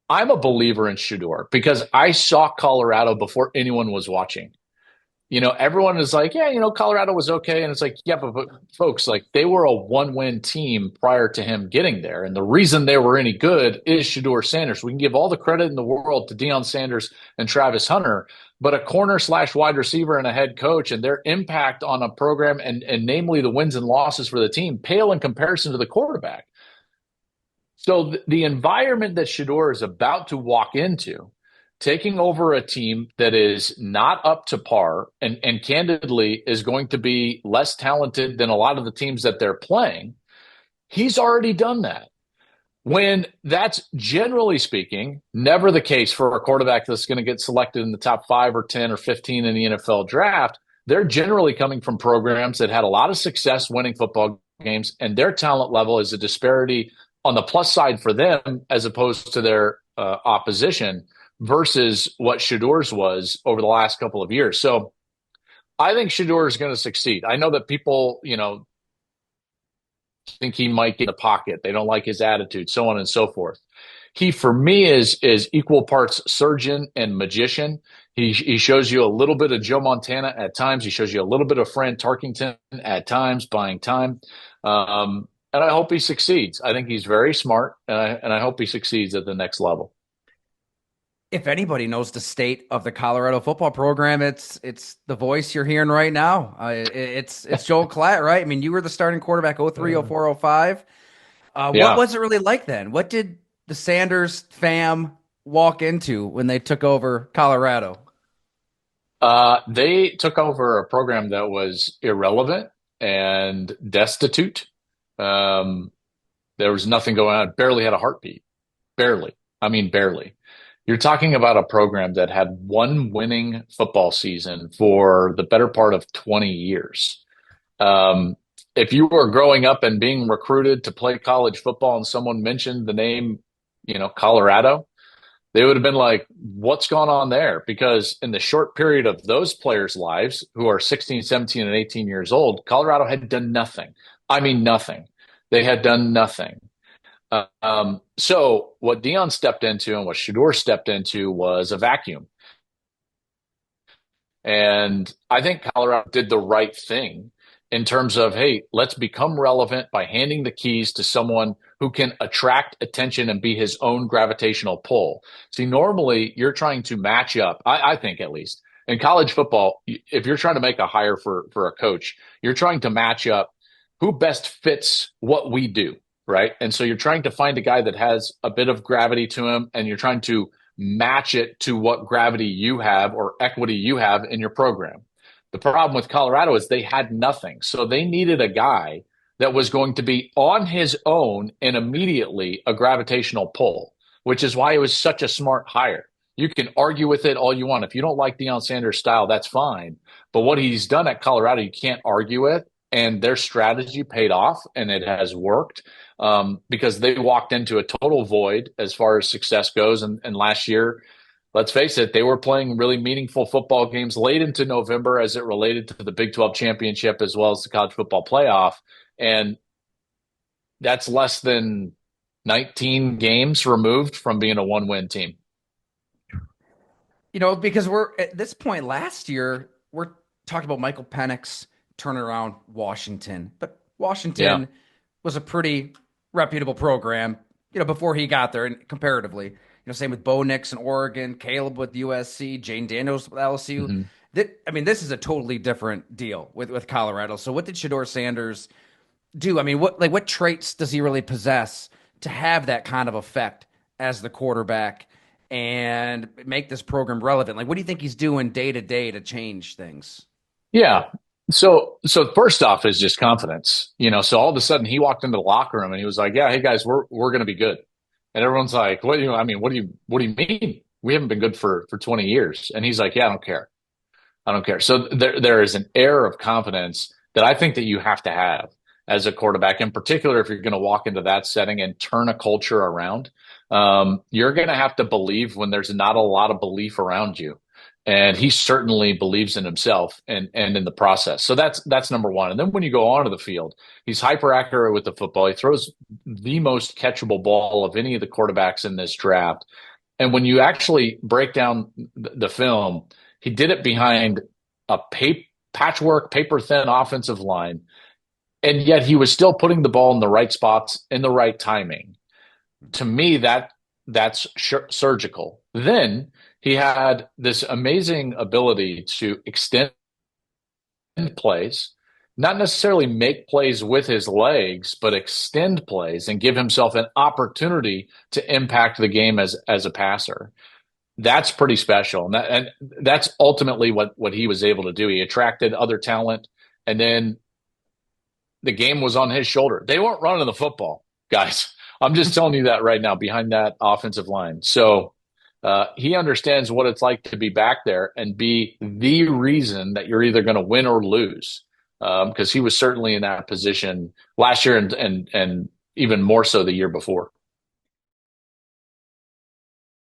I'm a believer in Shedeur because I saw Colorado before anyone was watching. Everyone is like, yeah, Colorado was okay. And it's like, yeah, but folks, like they were a one-win team prior to him getting there. And the reason they were any good is Shedeur Sanders. We can give all the credit in the world to Deion Sanders and Travis Hunter, but a corner slash wide receiver and a head coach and their impact on a program and namely the wins and losses for the team pale in comparison to the quarterback. So the environment that Shedeur is about to walk into, taking over a team that is not up to par and candidly is going to be less talented than a lot of the teams that they're playing, he's already done that. When that's generally speaking, never the case for a quarterback that's going to get selected in the top 5 or 10 or 15 in the NFL draft. They're generally coming from programs that had a lot of success winning football games, and their talent level is a disparity on the plus side for them as opposed to their opposition versus what Shedeur's was over the last couple of years. So I think Shedeur is going to succeed. I know that people, think he might get in the pocket. They don't like his attitude, so on and so forth. He, for me, is equal parts surgeon and magician. He shows you a little bit of Joe Montana at times. He shows you a little bit of Fran Tarkenton at times, buying time. And I hope he succeeds. I think he's very smart, and I hope he succeeds at the next level. If anybody knows the state of the Colorado football program, it's the voice you're hearing right now. It's Joel Klatt, right? I mean, you were the starting quarterback 03, 04, 05. What Yeah. was it really like then? What did the Sanders fam walk into when they took over Colorado? They took over a program that was irrelevant and destitute. Um, there was nothing going on. Barely had a heartbeat. Barely. I mean, barely. You're talking about a program that had one winning football season for the better part of 20 years. Um, if you were growing up and being recruited to play college football and someone mentioned the name, Colorado, they would have been like, what's going on there? Because in the short period of those players' lives who are 16, 17, and 18 years old, Colorado had done nothing. I mean, nothing. They had done nothing. So what Dion stepped into and what Shedeur stepped into was a vacuum. And I think Colorado did the right thing in terms of, hey, let's become relevant by handing the keys to someone who can attract attention and be his own gravitational pull. See, normally you're trying to match up, I think at least in college football, if you're trying to make a hire for a coach, you're trying to match up who best fits what we do, right? And so you're trying to find a guy that has a bit of gravity to him, and you're trying to match it to what gravity you have or equity you have in your program. The problem with Colorado is they had nothing. So they needed a guy that was going to be on his own and immediately a gravitational pull, which is why it was such a smart hire. You can argue with it all you want. If you don't like Deion Sanders' style, that's fine. But what he's done at Colorado, you can't argue with. And their strategy paid off, and it has worked because they walked into a total void as far as success goes. And last year, let's face it, they were playing really meaningful football games late into November as it related to the Big 12 championship as well as the college football playoff. And that's less than 19 games removed from being a one-win team. Because we're at this point last year, we're talking about Michael Penix turning around Washington, but Yeah. Washington was a pretty reputable program, before he got there, and comparatively, same with Bo Nix in Oregon, Caleb with USC, Jane Daniels with LSU. Mhm. I mean, this is a totally different deal with Colorado. So, what did Shedeur Sanders do? I mean, what traits does he really possess to have that kind of effect as the quarterback and make this program relevant? Like, what do you think he's doing day to day to change things? Yeah. So first off is just confidence. So all of a sudden he walked into the locker room and he was like, "Yeah, hey guys, we're going to be good." And everyone's like, "What do you I mean, what do you mean? We haven't been good for 20 years." And he's like, "Yeah, I don't care. I don't care." So there is an air of confidence that I think that you have to have as a quarterback, in particular if you're going to walk into that setting and turn a culture around. You're going to have to believe when there's not a lot of belief around you. And he certainly believes in himself and in the process. So that's number one. And then when you go onto the field, he's hyper accurate with the football. He throws the most catchable ball of any of the quarterbacks in this draft. And when you actually break down the film, he did it behind a patchwork, paper thin offensive line. And yet he was still putting the ball in the right spots in the right timing. To me, that's surgical. Then he had this amazing ability to extend plays, not necessarily make plays with his legs, but extend plays and give himself an opportunity to impact the game as a passer. That's pretty special, and that's ultimately what he was able to do. He attracted other talent, and then the game was on his shoulder. They weren't running the football, guys. I'm just telling you that right now behind that offensive line. So he understands what it's like to be back there and be the reason that you're either going to win or lose. Because he was certainly in that position last year and even more so the year before.